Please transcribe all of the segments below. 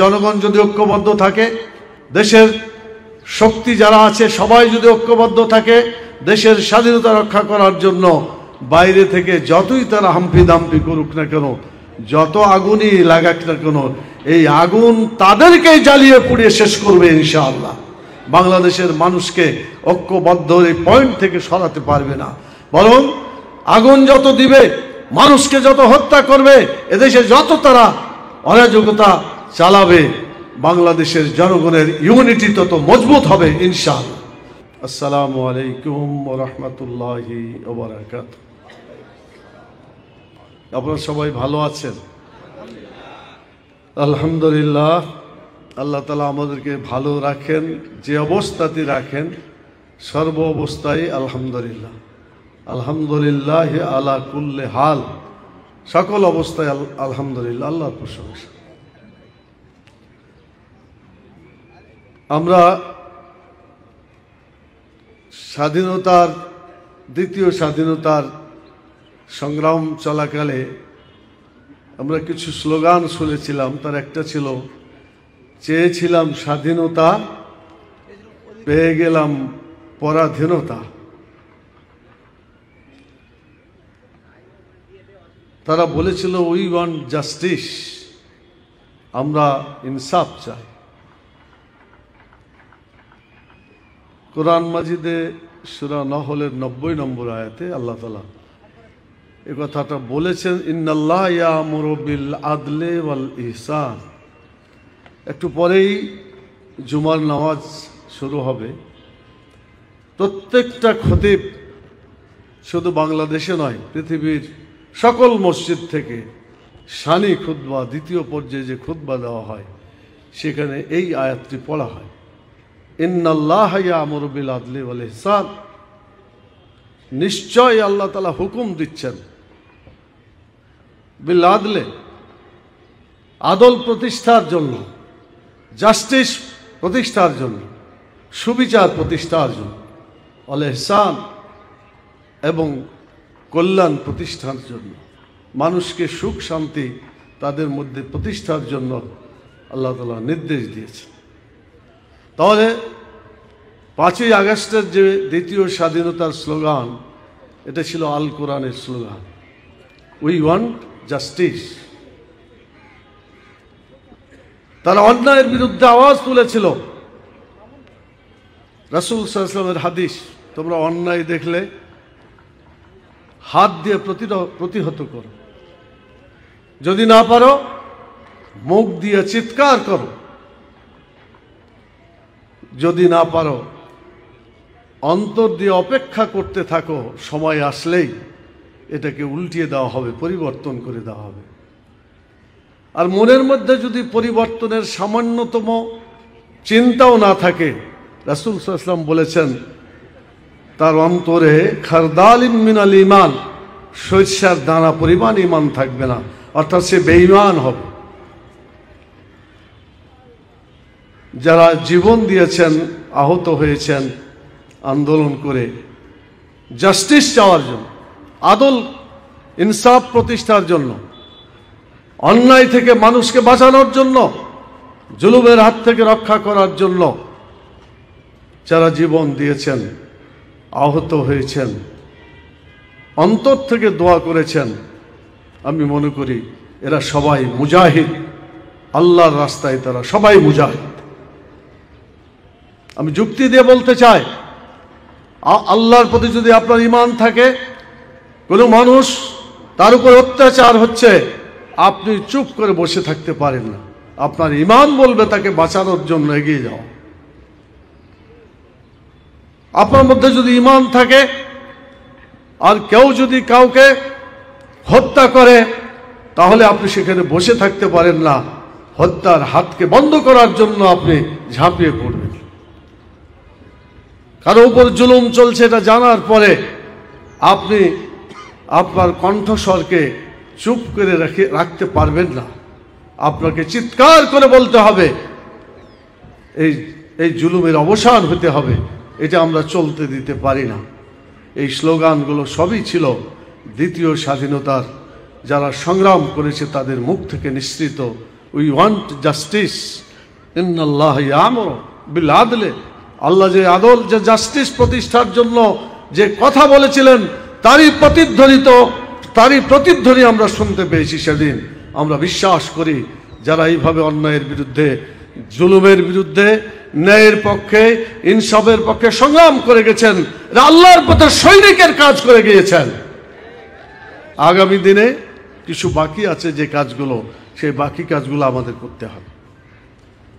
জনগণ যদি ঐক্যবদ্ধ থাকে, দেশের শক্তি যারা আছে সবাই যদি ঐক্যবদ্ধ থাকে, দেশের স্বাধীনতা রক্ষা করার জন্য বাইরে থেকে যতই তারা হাম্পি দাম্পি করুক না কেন, যত আগুনই লাগাক না কেন, এই আগুন তাদেরকেই জ্বালিয়ে পুড়িয়ে শেষ করবে ইনশাআল্লাহ। বাংলাদেশের মানুষকে ঐক্যবদ্ধ এই পয়েন্ট থেকে সরাতে পারবে না, বরং আগুন যত দিবে, মানুষকে যত হত্যা করবে, এদেশে যত তারা অরাজকতা চালাবে, বাংলাদেশের জনগণের ইউনিটি তত মজবুত হবে ইনশাআল্লাহ। আসসালামু আলাইকুম ওয়া রাহমাতুল্লাহি ওয়া বারাকাতুহু। আপনারা সবাই ভালো আছেন? আলহামদুলিল্লাহ। আল্লাহ তাআলা আমাদেরকে ভালো রাখেন, যে অবস্থাতে রাখেন সর্ব অবস্থায় আলহামদুলিল্লাহ। আলহামদুলিল্লাহ আলা কুল্লি হাল, সকল অবস্থায় আলহামদুলিল্লাহ, আল্লাহর প্রশংসা। আমরা স্বাধীনতার দ্বিতীয় স্বাধীনতার সংগ্রাম চলাকালে আমরা কিছু স্লোগান শুনেছিলাম। তার একটা ছিল, চেয়েছিলাম স্বাধীনতা, পেয়ে গেলাম পরাধীনতা। তারা বলেছিল, উই ওয়ান্ট জাস্টিস, আমরা ইনসাফ চাই। কোরআন মাজিদে সূরা নহলের 90 নম্বর আয়াতে আল্লাহ তাআলা এই কথাটা বলেছেন, ইন্নাল্লাহ ইয়ামুরু বিল আদলি ওয়াল ইহসান। একটু পরেই জুমার নামাজ শুরু হবে। প্রত্যেকটা খতিব, শুধু বাংলাদেশে নয়, পৃথিবীর সকল মসজিদ থেকে শানি খুতবা, দ্বিতীয় পর্যায়ে যে খুতবা দেওয়া হয়, সেখানে এই আয়াতটি পড়া হয়, ইন্নাল্লাহ ইয়ামুরু বিল আদলি ওয়াল ইহসান। নিশ্চয় আল্লাহ তাআলা হুকুম দিচ্ছেন বিল আদলে, আদল প্রতিষ্ঠার জন্য, জাস্টিস প্রতিষ্ঠার জন্য, সুবিচার প্রতিষ্ঠার জন্য, ওয়াল ইহসান এবং কল্যাণ প্রতিষ্ঠার জন্য, মানুষকে সুখ শান্তি তাদের মধ্যে প্রতিষ্ঠার জন্য আল্লাহ তাআলা নির্দেশ দিয়েছেন। তাহলে 5ই আগস্টের যে দ্বিতীয় স্বাধীনতার স্লোগান, এটা ছিল আল কোরআনের স্লোগান, উই ওয়ান্ট জাস্টিস। তারা অন্যায়ের বিরুদ্ধে আওয়াজ তুলেছিল। রাসূল সাল্লাল্লাহু আলাইহি ওয়াসাল্লামের হাদিস, তোমরা অন্যায় দেখলে হাত দিয়ে প্রতিহত করো, যদি না পারো মুখ দিয়ে চিৎকার করো, যদি না পারো অন্তর দিয়ে অপেক্ষা করতে থাকো, সময় আসলেই এটাকে উল্টিয়ে দেওয়া হবে, পরিবর্তন করে দেওয়া হবে। আর মনের মধ্যে যদি পরিবর্তনের সামান্যতম চিন্তাও না থাকে, রাসূল সাল্লাল্লাহু আলাইহি ওয়াসাল্লাম বলেছেন, তার অন্তরে খারদালিন মিনাল ঈমান, সরিষার দানা পরিমাণ ঈমান থাকবে না, অর্থাৎ সে বেঈমান হবে। যারা জীবন দিয়েছেন, আহত হয়েছেন আন্দোলন করে জাস্টিস চাওয়ার জন্য, আদল ইনসাফ প্রতিষ্ঠার জন্য, অন্যায় থেকে মানুষকে বাঁচানোর জন্য, জুলুমের হাত থেকে রক্ষা করার জন্য যারা জীবন দিয়েছেন, আহত হয়েছেন, অন্তর থেকে দোয়া করেছেন, আমি মনে করি এরা সবাই মুজাহিদ। আল্লাহর রাস্তায় তারা সবাই মুজাহিদ। আমি যুক্তি দিয়ে বলতে চাই, আল্লাহর প্রতি যদি আপনার ঈমান থাকে, কোনো মানুষ তার উপর অত্যাচার হচ্ছে, আপনি চুপ করে বসে থাকতে পারেন না। আপনার ঈমান বলবে তাকে বাঁচানোর জন্য এগিয়ে যাও। আপনার মধ্যে যদি ঈমান থাকে, আর কেউ যদি কাউকে হত্যা করে, তাহলে আপনি সেখানে বসে থাকতে পারেন না। হত্যার হাতকে বন্ধ করার জন্য আপনি ঝাঁপিয়ে পড়বেন। কারো উপর জুলুম চলছে এটা জানার পরে আপনি আপনার কণ্ঠস্বরকে চুপ করে রাখতে পারবেন না। আপনাকে চিৎকার করে বলতে হবে, এই জুলুমের অবসান হতে হবে। এটা আমরা চলতে দিতে পারি না। এই স্লোগানগুলো সবই ছিল দ্বিতীয় স্বাধীনতার যারা সংগ্রাম করেছে তাদের মুখ থেকে নিঃসৃত উই ওয়ান্ট জাস্টিস, ইন্নাল্লাহ ইয়ামুরু বিল আদলে। আল্লাহ যে আদল, যে জাস্টিস প্রতিষ্ঠার জন্য যে কথা বলেছিলেন, তারই প্রতিধ্বনি আমরা শুনতে পেয়েছি সেদিন। আমরা বিশ্বাস করি যারা এইভাবে অন্যায়ের বিরুদ্ধে, জুলুমের বিরুদ্ধে, ন্যায়ের পক্ষে, ইনসাফের পক্ষে সংগ্রাম করে গেছেন, আল্লাহর পথে সৈনিকের কাজ করে গিয়েছেন। আগামী দিনে কিছু বাকি আছে যে কাজগুলো, সেই বাকি কাজগুলো আমাদের করতে হবে।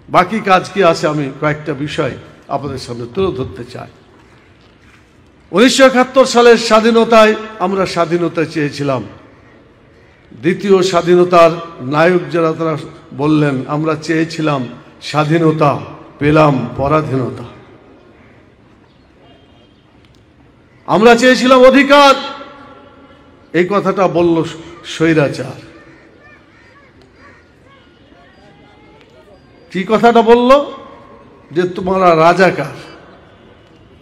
বাকি কাজ কি আছে আমি কয়েকটা বিষয় আপনাদের সামনে তুলে ধরতে চাই। 1971 সালের স্বাধীনতায় আমরা স্বাধীনতা চেয়েছিলাম। দ্বিতীয় স্বাধীনতার নায়ক যারা, তারা বললেন আমরা চেয়েছিলাম স্বাধীনতা, পেলাম পরাধীনতা। আমরা চেয়েছিলাম অধিকার, এই কথাটা বলল স্বৈরাচার। কি কথাটা বলল? যে তোমরা রাজাকার।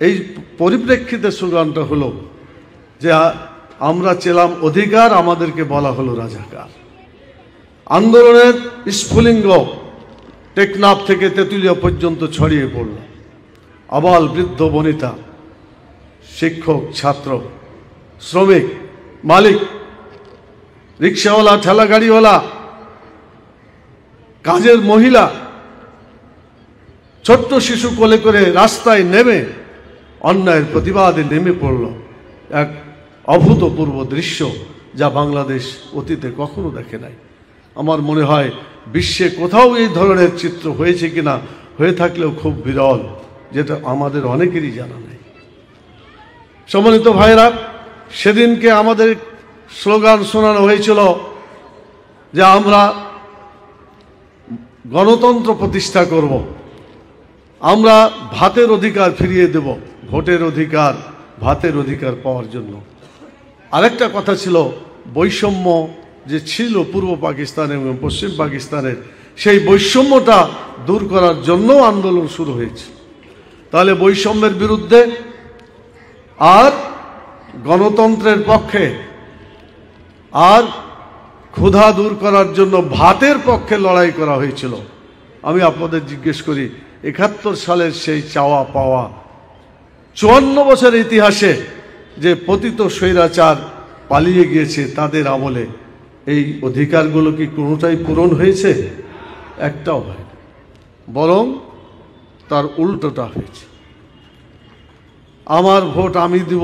এই পরিপ্রেক্ষিতে স্লোগানটা হলো যে আমরা চেলাম অধিকার, আমাদেরকে বলা হলো রাজাকার। আন্দোলনের স্ফুলিঙ্গ টেকনাফ থেকে তেঁতুলিয়া পর্যন্ত ছড়িয়ে পড়ল। আবাল বৃদ্ধ বনিতা, শিক্ষক, ছাত্র, শ্রমিক, মালিক, রিক্সাওয়ালা, ঠেলা গাড়িওয়ালা, কাজের মহিলা, ছোট্ট শিশু কোলে করে রাস্তায় নেমে অন্যায়ের প্রতিবাদে নেমে পড়ল। এক অভূতপূর্ব দৃশ্য যা বাংলাদেশ অতীতে কখনো দেখে নাই। আমার মনে হয় বিশ্বে কোথাও এই ধরনের চিত্র হয়েছে কিনা, হয়ে থাকলেও খুব বিরল, যেটা আমাদের অনেকেরই জানা নেই। সম্মানিত ভাইরা, সেদিনকে আমাদের স্লোগান শোনানো হয়েছিল যে আমরা গণতন্ত্র প্রতিষ্ঠা করব, আমরা ভাতের অধিকার ফিরিয়ে দেব, ভোটের অধিকার, ভাতের অধিকার পাওয়ার জন্য। আরেকটা কথা ছিল বৈষম্য যে ছিল পূর্ব পাকিস্তান এবং পশ্চিম পাকিস্তানের, সেই বৈষম্যটা দূর করার জন্য আন্দোলন শুরু হয়েছে। তাহলে বৈষম্যের বিরুদ্ধে আর গণতন্ত্রের পক্ষে আর ক্ষুধা দূর করার জন্য ভাতের পক্ষে লড়াই করা হয়েছিল। আমি আপনাদের জিজ্ঞেস করি, 71 সালের সেই চাওয়া পাওয়া, 54 বছরের ইতিহাসে যে পতিত স্বৈরাচার পালিয়ে গিয়েছে তাদের আমলে, এই অধিকারগুলো কি কোনোটাই পূরণ হয়েছে? একটাও হয়, বরং তার উল্টোটা হয়েছে। আমার ভোট আমি দিব,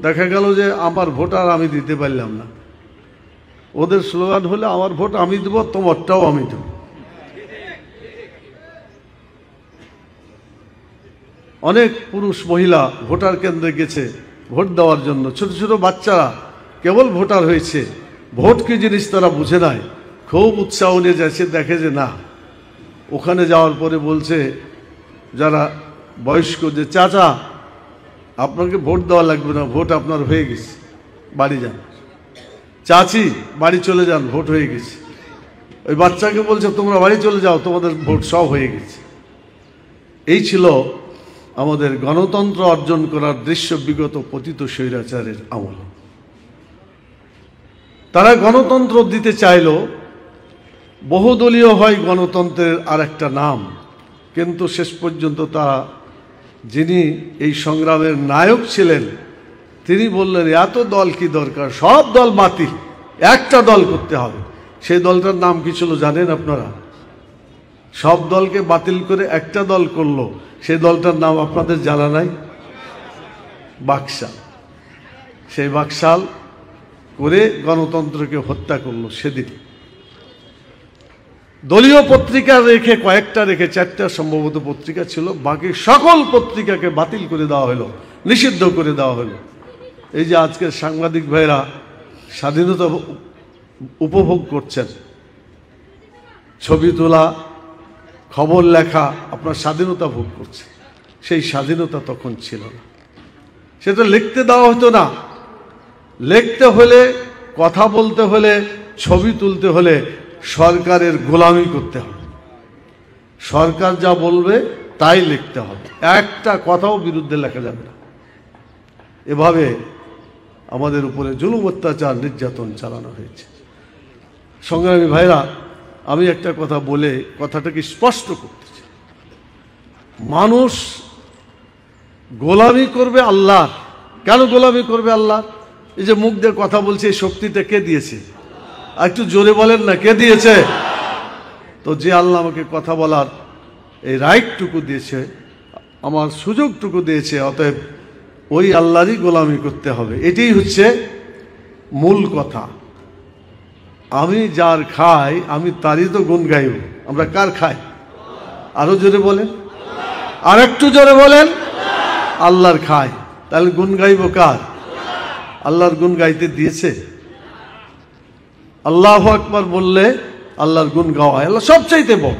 দেখা গেল যে আমার ভোট আর আমি দিতে পারলাম না। ওদের স্লোগান হলে আমার ভোট আমি দিব, তোমারটাও আমি দেব। অনেক পুরুষ মহিলা ভোটার কেন্দ্রে গেছে ভোট দেওয়ার জন্য, ছোট ছোট বাচ্চারা কেবল ভোটার হয়েছে, ভোট কি জিনিস তারা বুঝে নাই, খুব উৎসাহ নিয়ে যাচ্ছে। দেখে যে না, ওখানে যাওয়ার পরে বলছে যারা বয়স্ক যে চাচা আপনাকে ভোট দেওয়া লাগবে না, ভোট আপনার হয়ে গেছে, বাড়ি যান। চাচি বাড়ি চলে যান, ভোট হয়ে গেছে। ওই বাচ্চাকে বলছে তোমরা বাড়ি চলে যাও, তোমাদের ভোট সব হয়ে গেছে। এই ছিল আমাদের গণতন্ত্র অর্জন করার দৃশ্য বিগত পতিত স্বৈরাচারের আমল। তারা গণতন্ত্র দিতে চাইল, বহুদলীয় হয় গণতন্ত্রের আর একটা নাম, কিন্তু শেষ পর্যন্ত তারা, যিনি এই সংগ্রামের নায়ক ছিলেন, তিনি বললেন এত দল কি দরকার, সব দল বাতিল, একটা দল করতে হবে। সেই দলটার নাম কি ছিল জানেন আপনারা? সব দলকে বাতিল করে একটা দল করলো, সেই দলটার নাম আপনাদের জানা নাই? বাকশাল। সেই বাকশাল করে গণতন্ত্রকে হত্যা করলো সেদিন। দলীয় পত্রিকা রেখে, কয়েকটা রেখে, 4টা সম্ভবত পত্রিকা ছিল, বাকি সকল পত্রিকাকে বাতিল করে দেওয়া হলো, নিষিদ্ধ করে দেওয়া হলো। এই যে আজকের সাংবাদিক ভাইরা স্বাধীনতা উপভোগ করছেন, ছবি তোলা, খবর লেখা, আপনার স্বাধীনতা ভোগ করছে, সেই স্বাধীনতা তখন ছিল না। সেটা লিখতে দেওয়া হতো না। লিখতে হলে, কথা বলতে হলে, ছবি তুলতে হলে সরকারের গোলামি করতে হবে। সরকার যা বলবে তাই লিখতে হবে, একটা কথাও বিরুদ্ধে লেখা যাবে না। এভাবে আমাদের উপরে জুলুম, অত্যাচার, নির্যাতন চালানো হয়েছে। সংগ্রামী ভাইরা, আমি একটা কথা বলে কথাটাকে স্পষ্ট করতে চাই। মানুষ গোলামি করবে আল্লাহ। কেন গোলামি করবে আল্লাহ? এই যে মুখ দিয়ে কথা বলছে, এই শক্তিটা কে দিয়েছে? আর একটু জোরে বলেন না, কে দিয়েছে? তো যে আল্লাহ আমাকে কথা বলার এই রাইটটুকু দিয়েছে, আমার সুযোগটুকু দিয়েছে, অতএব ওই আল্লাহরই গোলামি করতে হবে। এটাই হচ্ছে মূল কথা। আমি যার খাই আমি তারই তো গুণ গাইব। আমরা কার খাই? আরো জোরে বলেন, আর একটু জোরে বলেন। আল্লাহর খাই, তাহলে গুণ গাইব কার? আল্লাহর গুণ গাইতে দিয়েছে। আল্লাহু আকবার বললে আল্লাহর গুণ গাওয়া হয়। আল্লাহ সবচাইতে বড়।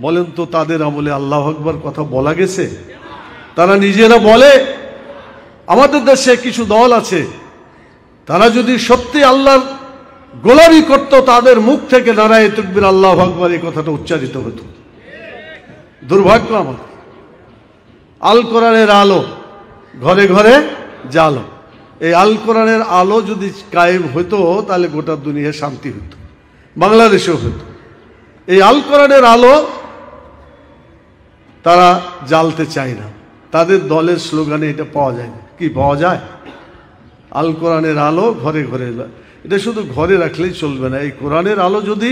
বলেন তো তাদের আমলে আল্লাহু আকবার কথা বলা গেছে? তারা নিজেরা বলে। আমাদের দেশে কিছু দল আছে, তারা যদি সত্যি আল্লাহর গোলামি করত, তাদের মুখ থেকে নারায়ে তাকবীর আল্লাহু আকবার এই কথাটা উচ্চারিত হতো। দুর্ভাগ্য আমাদের। আল কোরআনের আলো ঘরে ঘরে জালো। এই আল কোরআনের আলো যদি কায়েম হতো তাহলে গোটা দুনিয়া শান্তি হতো, বাংলাদেশেও হতো। এই আল কোরআনের আলো তারা জ্বালতে চায় না। তাদের দলের স্লোগানে এটা পাওয়া যায় না। কি পাওয়া যায়? আল কোরআনের আলো ঘরে ঘরে। এটা শুধু ঘরে রাখলেই চলবে না। এই কোরআনের আলো যদি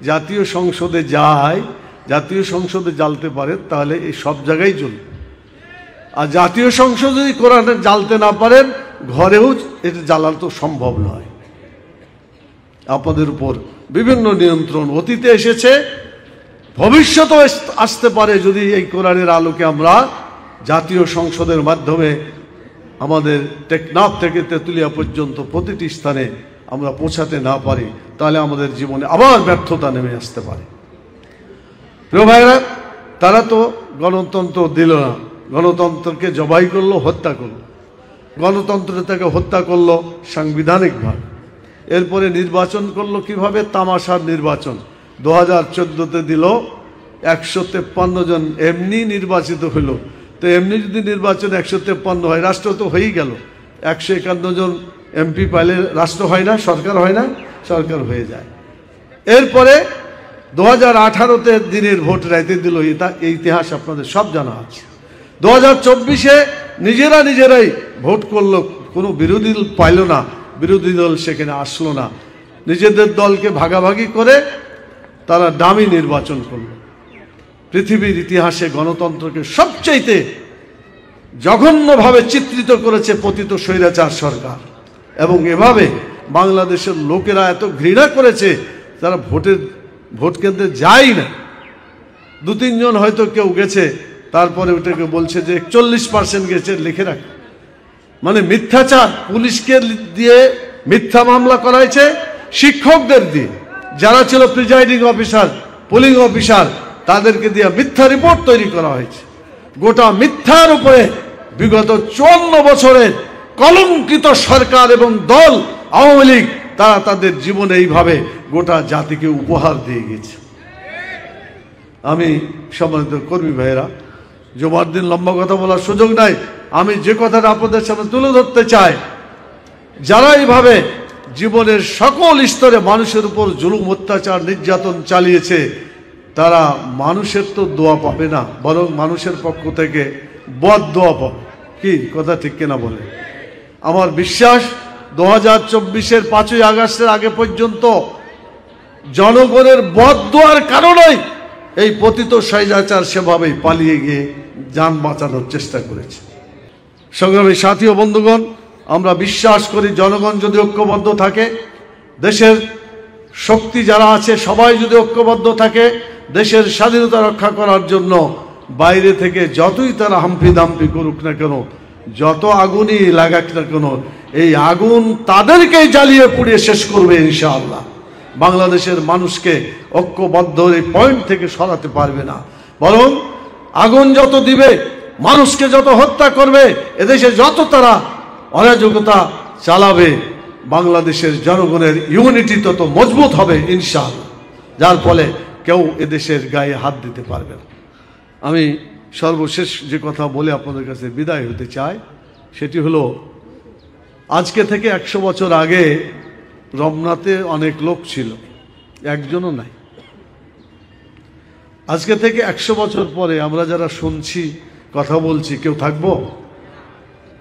জাতীয় সংসদে যায়, জাতীয় সংসদে জ্বালতে পারে, তাহলে এই সব জায়গায় চলবে। আর জাতীয় সংসদ যদি কোরআনের জ্বালতে না পারেন, ঘরেও এটা জ্বালানো তো সম্ভব নয়। আপনাদের উপর বিভিন্ন নিয়ন্ত্রণ অতীতে এসেছে, ভবিষ্যতেও আসতে পারে যদি এই কোরআনের আলোকে আমরা জাতীয় সংসদের মাধ্যমে আমাদের টেকনাফ থেকে তেঁতুলিয়া পর্যন্ত প্রতিটি স্থানে আমরা পৌঁছাতে না পারি, তাহলে আমাদের জীবনে আবার ব্যর্থতা নেমে আসতে পারে। প্রিয় ভাইরা, তারা তো গণতন্ত্র দিল না, গণতন্ত্রকে জবাই করলো, হত্যা করলো। গণতন্ত্রটাকে হত্যা করলো সাংবিধানিকভাবে। এরপরে নির্বাচন করলো কিভাবে? তামাশার নির্বাচন। 2014-তে দিল 153 জন এমনি নির্বাচিত হলো। তো এমনি যদি নির্বাচন 153 হয়, রাষ্ট্র তো হয়েই গেল। 151 জন এমপি পাইলে রাষ্ট্র হয় না, সরকার হয় না? সরকার হয়ে যায়। এরপরে 2018-তে দিনের ভোট রাইতে দিল। এই ইতিহাস আপনাদের সব জানা আছে। 2024-এ নিজেরাই ভোট করলো, কোনো বিরোধী দল পাইল না, বিরোধী দল সেখানে আসলো না। নিজেদের দলকে ভাগাভাগি করে তারা দামি নির্বাচন করলো। পৃথিবীর ইতিহাসে গণতন্ত্রকে সবচাইতে জঘন্যভাবে চিত্রিত করেছে পতিত স্বৈরাচার সরকার। এবং এভাবে বাংলাদেশের লোকেরা এত ঘৃণা করেছে, তারা ভোট কেন্দ্রে যায় না। 2-3 জন হয়তো কেউ গেছে, তারপরে ওটাকে বলছে যে 41% গেছে, লিখে রাখ। মানে মিথ্যাচার। পুলিশকে দিয়ে মিথ্যা মামলা করাইছে, শিক্ষকদের দিয়ে, যারা ছিল প্রিজাইডিং অফিসার, পোলিং অফিসার, তাদেরকে দিয়ে মিথ্যা রিপোর্ট তৈরি করা হয়েছে। গোটা মিথ্যার উপরে বিগত 54 বছরের কলঙ্কিত সরকার এবং দল আওয়ামী লীগ, তারা তাদের জীবনে এইভাবে গোটা জাতিকে উপহার দিয়ে গেছে। আমি সম্মানিত কর্মী ভাইয়েরা, জুমার দিন লম্বা কথা বলার সুযোগ নাই। আমি যে কথাটা আপনাদের সামনে তুলে ধরতে চাই, যারা এইভাবে জীবনের সকল স্তরে মানুষের উপর জুলুম, অত্যাচার, নির্যাতন চালিয়েছে, তারা মানুষের তো দোয়া পাবে না, বরং মানুষের পক্ষ থেকে বদ দোয়া পাবে। কি কথা ঠিক কিনা বলে? আমার বিশ্বাস 2024-এর 5ই আগস্টের আগে পর্যন্ত জনগণের বদ দোয়ার কারণেই এই পতিত স্বৈরাচার সেভাবেই পালিয়ে গিয়ে যান বাঁচানোর চেষ্টা করেছে। সংগ্রামী সাথী ও বন্ধুগণ, আমরা বিশ্বাস করি জনগণ যদি ঐক্যবদ্ধ থাকে, দেশের শক্তি যারা আছে সবাই যদি ঐক্যবদ্ধ থাকে, দেশের স্বাধীনতা রক্ষা করার জন্য বাইরে থেকে যতই তারা হাম্পি দাম্পি করুক না কেন, যত আগুনই লাগাক না কেন, এই আগুন তাদেরকেই জ্বালিয়ে পুড়িয়ে শেষ করবে ইনশাআল্লাহ। বাংলাদেশের মানুষকে ঐক্যবদ্ধ এই পয়েন্ট থেকে সরাতে পারবে না, বরং আগুন যত দিবে, মানুষকে যত হত্যা করবে, এদেশে যত তারা অরাজকতা চালাবে, বাংলাদেশের জনগণের ইউনিটি তত মজবুত হবে ইনশাআল্লাহ, যার ফলে কেউ এদেশের গায়ে হাত দিতে পারবে না। আমি সর্বশেষ যে কথা বলে আপনাদের কাছে বিদায় হতে চাই, সেটি হলো, আজকে থেকে 100 বছর আগে রমনাতে অনেক লোক ছিল, একজনও নাই। আজকে থেকে 100 বছর পরে আমরা যারা শুনছি, কথা বলছি, কেউ থাকবো?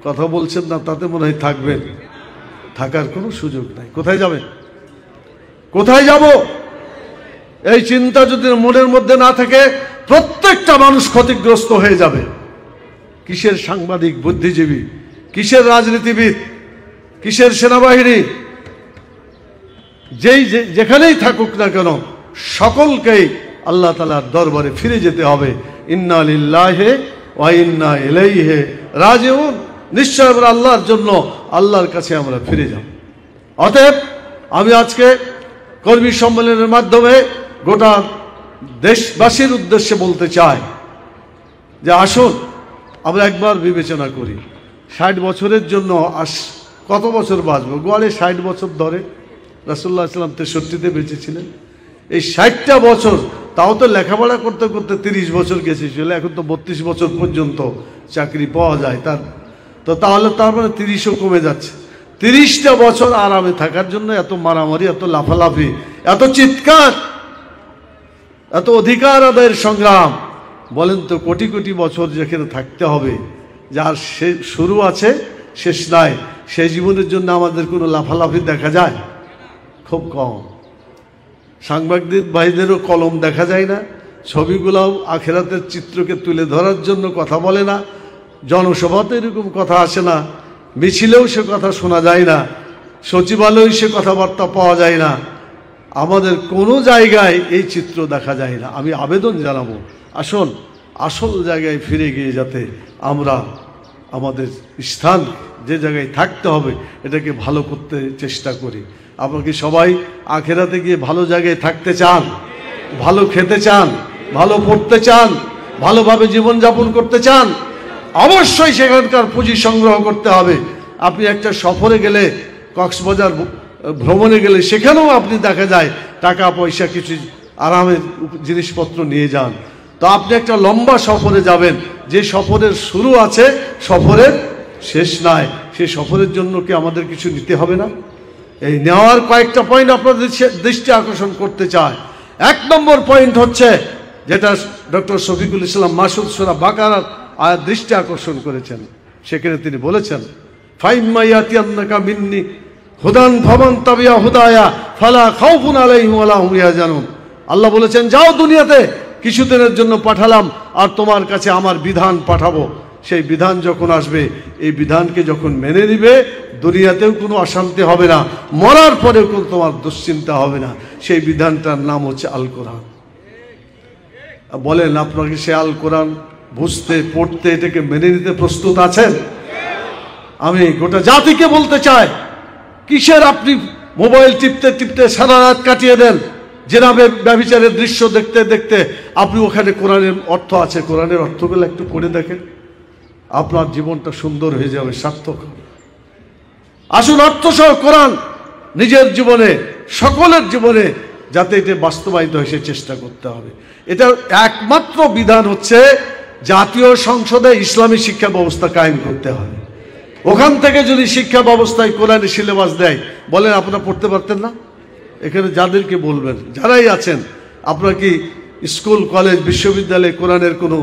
কথা বলছেন না, তাতে মনে হয় থাকবেন। থাকার কোনো সুযোগ নাই। কোথায় যাবেন? কোথায় যাব? এই চিন্তা যদি মনের মধ্যে না থাকে, প্রত্যেকটা মানুষ ক্ষতিগ্রস্ত হয়ে যাবে। কিসের সাংবাদিক, বুদ্ধিজীবী, কিসের রাজনীতিবিদ, কিসের সেনাবাহিনী, যেখানেই থাকুক না কেন, সকলকেই আল্লাহ তাআলার দরবারে ফিরে যেতে হবে। ইন্না লিল্লাহি ওয়া ইন্না ইলাইহি রাজিউন। নিশ্চয় আমরা আল্লাহর জন্য, আল্লাহর কাছে আমরা ফিরে যাব। অতএব আমি আজকে কর্মী সম্মেলনের মাধ্যমে গোটা দেশবাসীর উদ্দেশ্যে বলতে চাই যে আসুন আমরা একবার বিবেচনা করি। 60 বছরের জন্য কত বছর বাঁচবো? গড়ে 60 বছর ধরে। রাসূলুল্লাহ সাল্লাল্লাহু আলাইহি ওয়াসাল্লাম 63-তে বেঁচেছিলেন। এই 60টা বছর, তাও তো লেখাপড়া করতে করতে 30 বছর গেছিল। এখন তো 32 বছর পর্যন্ত চাকরি পাওয়া যায়। তাহলে তার মানে 30ও কমে যাচ্ছে। 30টা বছর আরামে থাকার জন্য এত মারামারি, এত লাফালাফি, এত চিৎকার, এত অধিকার আদায়ের সংগ্রাম। বলেন তো, কোটি কোটি বছর যেখানে থাকতে হবে, যার শুরু আছে শেষ নাই, সেই জীবনের জন্য আমাদের কোনো লাফালাফি দেখা যায়? খুব কম। সাংবাদিক ভাইদেরও কলম দেখা যায় না, ছবিগুলোও আখিরাতের চিত্রকে তুলে ধরার জন্য কথা বলে না, জনসভাতে এরকম কথা আসে না, মিছিলেও সে কথা শোনা যায় না, সচিবালয়ে সে কথাবার্তা পাওয়া যায় না। আমাদের কোনো জায়গায় এই চিত্র দেখা যায় না। আমি আবেদন জানাবো, আসুন আসল জায়গায় ফিরে গিয়ে যাতে আমরা আমাদের স্থান, যে জায়গায় থাকতে হবে, এটাকে ভালো করতে চেষ্টা করি। আপনারা কি সবাই আখেরাতে গিয়ে ভালো জায়গায় থাকতে চান? ভালো খেতে চান? ভালো পড়তে চান? ভালোভাবে জীবনযাপন করতে চান? অবশ্যই সেখানকার পুঁজি সংগ্রহ করতে হবে। আপনি একটা সফরে গেলে, কক্সবাজার ভ্রমণে গেলে, সেখানেও আপনি দেখা যায় টাকা পয়সা কিছু আরামের জিনিসপত্র নিয়ে যান। তো আপনি একটা লম্বা সফরে যাবেন, যে সফরের শুরু আছে, সফরের শেষ নাই। সেই সফরের জন্য কি আমাদের কিছু নিতে হবে না? এই নেওয়ার কয়েকটা পয়েন্ট আপনাদের দৃষ্টি আকর্ষণ করতে চায়। 1 নম্বর পয়েন্ট হচ্ছে, যেটা ডক্টর শফিকুল ইসলাম মাসুদ সূরা বাকারার আয়াত দৃষ্টি আকর্ষণ করেছেন। সেখানে তিনি বলেছেন, ফাইম্মা ইয়াতিয়ান্নাকা মিন্নি হুদান ফামান তাবিয়া হুদায়া ফালা খাউফুন আলাইহিম ওয়ালা হুম ইয়াহজানুন। আল্লাহ বলেছেন, যাও, দুনিয়াতে কিছুদিনের জন্য পাঠালাম, আর তোমার কাছে আমার বিধান পাঠাবো। সেই বিধান যখন আসবে, এই বিধানকে যখন মেনে নিবে, দুনিয়াতেও কোনো অশান্তি হবে না, মরার পরেও কোনো তোমার দুশ্চিন্তা হবে না। সেই বিধানটার নাম হচ্ছে আল কোরআন। বলেন, আপনাকে সে আল কোরআন বুঝতে, পড়তে, এটাকে মেনে নিতে প্রস্তুত আছেন? আমি গোটা জাতিকে বলতে চাই, কিসের আপনি মোবাইল টিপতে টিপতে সারা রাত কাটিয়ে দেন? জেনাবে ব্যভিচারের দৃশ্য দেখতে দেখতে আপনি ওখানে কোরআনের অর্থ আছে, কোরআনের অর্থগুলো একটু পড়ে দেখেন, আপনার জীবনটা সুন্দর হয়ে যাবে, সার্থক হবে। আসুন অর্থসহ কোরআন নিজের জীবনে, সকলের জীবনে যাতে এটা বাস্তবায়িত হয়, সে চেষ্টা করতে হবে। এটা একমাত্র বিধান হচ্ছে জাতীয় সংসদে ইসলামী শিক্ষা ব্যবস্থা কায়েম করতে হবে। ওখান থেকে যদি শিক্ষা ব্যবস্থায় কোরআনের সিলেবাস দেয়, বলেন আপনারা পড়তে পারতেন না? এখানে যাদেরকে বলবেন, যারাই আছেন, আপনারা কি স্কুল, কলেজ, বিশ্ববিদ্যালয়ে কোরআনের কোনো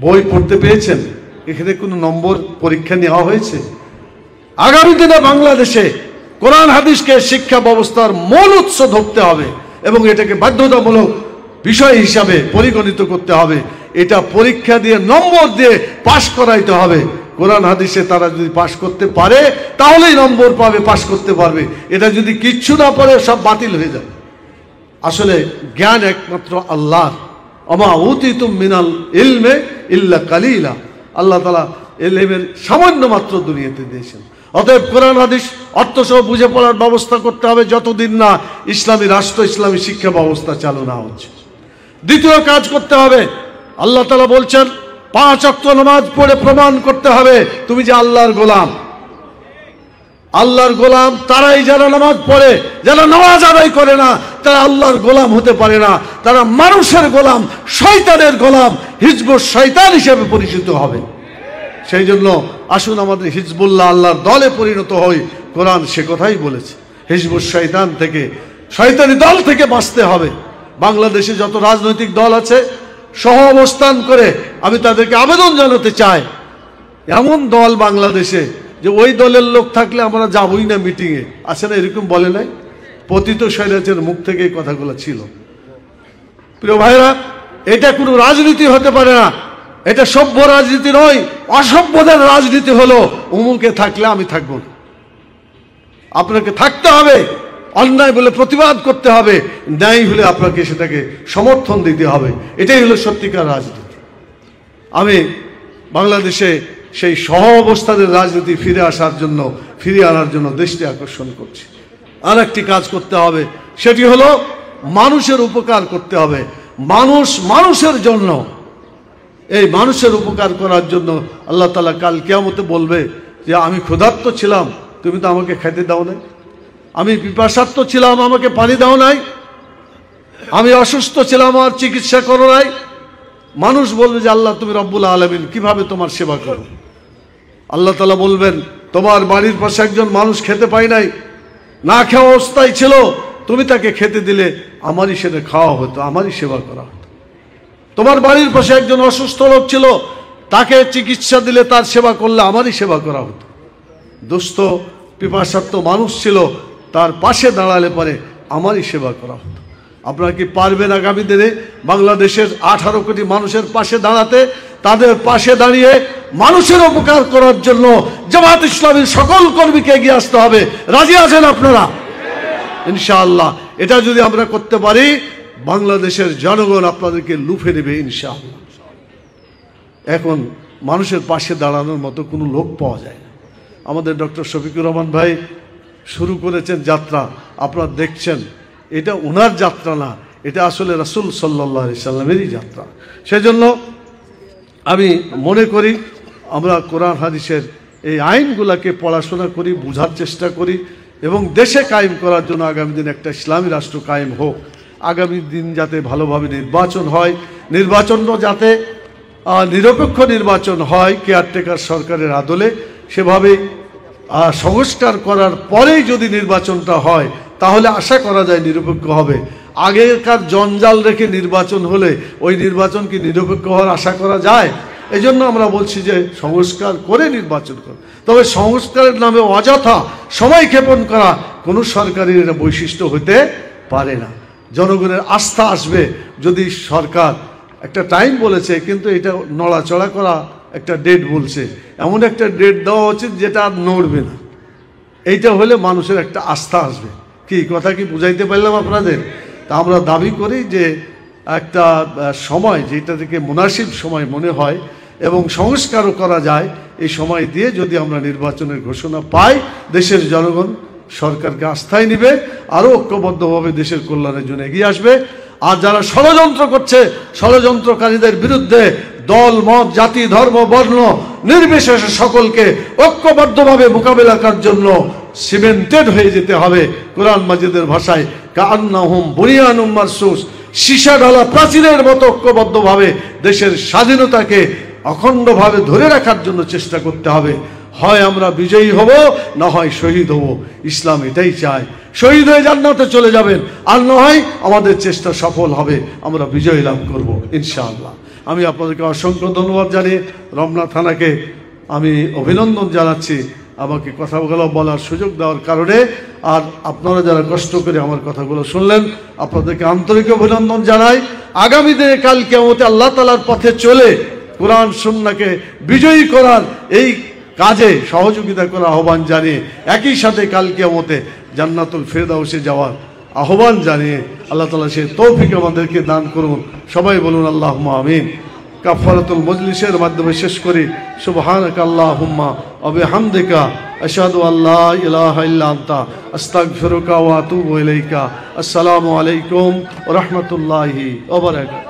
বই পড়তে পেয়েছেন? এখানে কোনো নম্বর পরীক্ষা নেওয়া হয়েছে? আগামী দিনে বাংলাদেশে কোরআন হাদিসকে শিক্ষা ব্যবস্থার মূল উৎস ধরতে হবে এবং এটাকে বাধ্যতামূলক বিষয় হিসাবে পরিগণিত করতে হবে। এটা পরীক্ষা দিয়ে, নম্বর দিয়ে পাশ করাইতে হবে। কোরআন হাদিসে তারা যদি পাশ করতে পারে, তাহলেই নম্বর পাবে, পাশ করতে পারবে। এটা যদি কিচ্ছু না পারে, সব বাতিল হয়ে যাবে। আসলে জ্ঞান একমাত্র আল্লাহর। ওমা উতিতুম মিনাল ইলমে ইল্লা কালিলা। আল্লাহ তাআলা ইলমের সামান্য মাত্র দুনিয়াতে দিয়েছেন। অতএব কোরআন হাদিস অর্থসহ বুঝে পড়ার ব্যবস্থা করতে হবে, যতদিন না ইসলামী রাষ্ট্র, ইসলামী শিক্ষা ব্যবস্থা চালু না হচ্ছে। দ্বিতীয় কাজ করতে হবে, আল্লাহ তাআলা বলছেন 5 ওয়াক্ত নামাজ পড়ে প্রমাণ করতে হবে তুমি যে আল্লাহর গোলাম। আল্লাহর গোলাম তারাই যারা নামাজ পড়ে, যারা নামাজ আদায় করে না, তারা আল্লাহর গোলাম হতে পারে না। তারা মানুষের গোলাম, শয়তানের গোলাম, হিজবুশ শয়তান হিসেবে পরিচিত হবে। সেই জন্য আসুন আমাদের হিজবুল্লাহ, আল্লাহর দলে পরিণত হই। কোরআন সে কথাই বলেছে, হিজবুশ শয়তান থেকে, শয়তানি দল থেকে বাঁচতে হবে। বাংলাদেশে যত রাজনৈতিক দল আছে, সহ অবস্থান করে আমি তাদেরকে আবেদন জানাতে চাই, এমন দল বাংলাদেশে যে ওই দলের লোক থাকলে আমরা যাবই না মিটিংয়ে, আছে না? এরকম বলে নাই? পতিত স্বৈরাচারের মুখ থেকে এই কথাগুলো ছিল। প্রিয় ভাইরা, এটা কোনো রাজনীতি হতে পারে না, এটা সভ্য রাজনীতি নয়। অসভ্যদের রাজনীতি হলো অমুকে থাকলে আমি থাকবো না। আপনাকে থাকতে হবে, অন্যায় বলে প্রতিবাদ করতে হবে, ন্যায় হলে আপনাকে সেটাকে সমর্থন দিতে হবে। এটাই হলো সত্যিকার রাজনীতি। আমি বাংলাদেশে সেই সহ অবস্থানের রাজনীতি ফিরে আনার জন্য দৃষ্টি আকর্ষণ করছি। আর একটি কাজ করতে হবে, সেটি হলো মানুষের উপকার করতে হবে। মানুষের জন্য, এই মানুষের উপকার করার জন্য আল্লাহ তাআলা কাল কিয়ামতে বলবে যে আমি ক্ষুধার্ত ছিলাম, তুমি তো আমাকে খেতে দাও নাই। আমি পিপাসার্ত ছিলাম, আমাকে পানি দাও নাই। আমি অসুস্থ ছিলাম, আমার চিকিৎসা করো নাই। মানুষ বলবে যে আল্লাহ তুমি রব্বুল আলামিন, কিভাবে তোমার সেবা করো? আল্লাহ তাআলা বলবেন তোমার বাড়ির পাশে একজন মানুষ খেতে পায় নাই, না খাওয়া অবস্থায় ছিল, তুমি তাকে খেতে দিলে আমারই সেটা খাওয়া হতো, আমারই সেবা করা হতো। তোমার বাড়ির পাশে একজন অসুস্থ লোক ছিল, তাকে চিকিৎসা দিলে, তার সেবা করলে আমারই সেবা করা হতো। দুস্থ পিপাসার্ত মানুষ ছিল, তার পাশে দাঁড়ালে পরে আমারই সেবা করা হতো। আপনারা কি পারবেন আগামী দিনে বাংলাদেশের 18 কোটি মানুষের পাশে দাঁড়াতে? তাদের পাশে দাঁড়িয়ে মানুষের উপকার করার জন্য জামাত ইসলামীর সকল কর্মীকে এগিয়ে আসতে হবে। রাজি আছেন আপনারা? ইনশাআল্লাহ এটা যদি আমরা করতে পারি, বাংলাদেশের জনগণ আপনাদেরকে লুফে নেবে ইনশাআল্লাহ। এখন মানুষের পাশে দাঁড়ানোর মতো কোনো লোক পাওয়া যায় না। আমাদের ডক্টর শফিকুর রহমান ভাই শুরু করেছেন যাত্রা, আপনারা দেখছেন। এটা ওনার যাত্রা না, এটা আসলে রাসূল সাল্লাল্লাহু আলাইহি সাল্লামেরই যাত্রা। সেজন্য আমি মনে করি আমরা কোরআন হাদিসের এই আইনগুলোকে পড়াশোনা করি, বোঝার চেষ্টা করি এবং দেশে কায়েম করার জন্য আগামী দিন একটা ইসলামী রাষ্ট্র কায়েম হোক। আগামী দিন যাতে ভালোভাবে নির্বাচন হয়, নির্বাচনও যাতে নিরপেক্ষ নির্বাচন হয় কেয়ারটেকার সরকারের আদলে, সেভাবে সংস্কার করার পরেই যদি নির্বাচনটা হয় তাহলে আশা করা যায় নিরপেক্ষ হবে। আগেকার জঞ্জাল রেখে নির্বাচন হলে ওই নির্বাচন কি নিরপেক্ষ হওয়ার আশা করা যায়? এই জন্য আমরা বলছি যে সংস্কার করে নির্বাচন করা। তবে সংস্কারের নামে অযথা সময় ক্ষেপণ করা কোনো সরকারের এটা বৈশিষ্ট্য হতে পারে না। জনগণের আস্থা আসবে যদি সরকার একটা টাইম বলেছে, কিন্তু এটা নড়াচড়া করা একটা ডেট বলছে, এমন একটা ডেট দেওয়া উচিত যেটা আর নড়বে না। এইটা হলে মানুষের একটা আস্থা আসবে। কি কথা কি বুঝাইতে পারলাম আপনাদের? তা আমরা দাবি করি যে একটা সময় যেটা থেকে মুনাসিব সময় মনে হয় এবং সংস্কারও করা যায়, এই সময় দিয়ে যদি আমরা নির্বাচনের ঘোষণা পাই, দেশের জনগণ সরকারকে আস্থায় নিবে, আরও ঐক্যবদ্ধভাবে দেশের কল্যাণের জন্য এগিয়ে আসবে। আর যারা ষড়যন্ত্র করছে, ষড়যন্ত্রকারীদের বিরুদ্ধে দল, মত, জাতি, ধর্ম, বর্ণ নির্বিশেষে সকলকে ঐক্যবদ্ধভাবে মোকাবেলা করার জন্য সিমেন্টেড হয়ে যেতে হবে। কোরআন মাজিদের ভাষায় কাআন্নাহুম বুনিয়ানুম মারসুস, সীসা ঢালা প্রাচীরের মতো ঐক্যবদ্ধভাবে দেশের স্বাধীনতাকে অখণ্ডভাবে ধরে রাখার জন্য চেষ্টা করতে হবে। হয় আমরা বিজয়ী হব, না হয় শহীদ হব। ইসলাম এটাই চায়, শহীদ হয়ে জান্নাতে চলে যাবেন, আর না হয় আমাদের চেষ্টা সফল হবে, আমরা বিজয় লাভ করব ইনশাআল্লাহ। আমি আপনাদেরকে অসংখ্য ধন্যবাদ জানিয়ে রমনা থানাকে আমি অভিনন্দন জানাচ্ছি আমাকে কথাগুলো বলার সুযোগ দেওয়ার কারণে। আর আপনারা যারা কষ্ট করে আমার কথাগুলো শুনলেন, আপনাদেরকে আন্তরিক অভিনন্দন জানাই। আগামী দিনে কাল কিয়ামতে আল্লাহ তাআলার পথে চলে কোরআন সুন্নাহকে বিজয়ী করার এই কাজে সহযোগিতা করার আহ্বান জানিয়ে, একই সাথে কাল কিয়ামতে জান্নাতুল ফেরদাউসে যাওয়ার আহ্বান জানিয়ে আল্লাহ তাআলা সেই তৌফিক আমাদেরকে দান করুন। সবাই বলুন আল্লাহুম্মা আমিন। কাফারাতুল মজলিসের মাধ্যমে শেষ করি। সুবহানাকা আল্লাহুম্মা ওয়া বিহামদিকা আশহাদু আল্লা ইলাহা ইল্লা আনতা আস্তাগফিরুকা ওয়া আতুবু ইলাইকা। আসসালামু আলাইকুম ওয়া রাহমাতুল্লাহি ওয়া বারাকাতুহু।